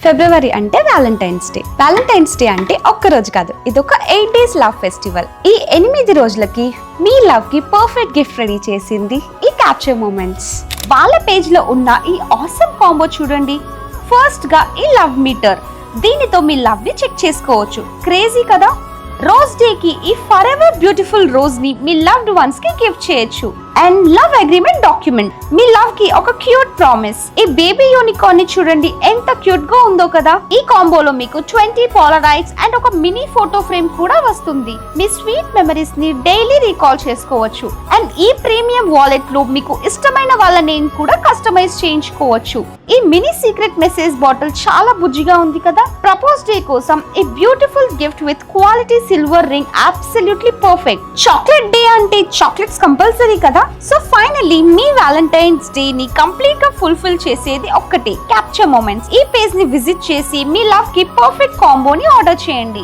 ఫిబ్రవరి అంటే Valentine's day అంటే ఒక్క రోజు కాదు, ఇది ఒక 8 days లవ్ ఫెస్టివల్. ఈ 8 రోజులకి మీ లవ్ కి పర్ఫెక్ట్ గిఫ్ట్ రెడీ చేసింది ఈ క్యాప్చర్ మూమెంట్స్. వాళ్ళ పేజ్ లో ఉన్న ఈ ఆసమ్ కాంబో చూడండి. ఫస్ట్ గా ఈ లవ్ మీటర్, దీనితో మీ లవ్ ని చెక్ చేసుకోవచ్చు. క్రేజీ కదా. రోజ్ డే కి ఈ ఫర్ ఎవర్ బ్యూటిఫుల్ రోజ్ ని మీ లవ్డ్ వన్స్ కి గిఫ్ట్ చేయొచ్చు. And love agreement document, me love కి ఒక క్యూట్ ప్రామిస్. ఈ బేబీ యూనికార్న్ ని చూడండి, ఎంత క్యూట్ గా ఉందో కదా. ఈ కాంబోలో మీకు 20 పోలరాయిడ్స్ అండ్ ఒక మినీ ఫోటో ఫ్రేమ్ కూడా వస్తుంది. మీ స్వీట్ మెమరీస్ ని డైలీ రీకాల్ చేసుకోవచ్చు. అండ్ ఈ ప్రీమియం వాలెట్ లో మీకు ఇష్టమైన వాళ్ళ నేమ్ కూడా కస్టమైజ్ చేయించుకోవచ్చు. ఈ మినీ సీక్రెట్ మెసేజ్ బాటిల్ చాలా బుజ్జిగా ఉంది కదా. ప్రపోజ్ డే కోసం ఈ beautiful gift with quality silver ring absolutely perfect. Chocolate day అంటే చాక్లెట్స్ కంపల్సరీ కదా. సో ఫైనల్లీ మీ వ్యాలంటైన్స్ డే ని కంప్లీట్ గా ఫుల్ఫిల్ చేసేది ఒక్కటే, క్యాప్చర్ మూమెంట్స్. ఈ పేజ్ ని విజిట్ చేసి మీ లవ్ కి పర్ఫెక్ట్ కాంబోని ఆర్డర్ చేయండి.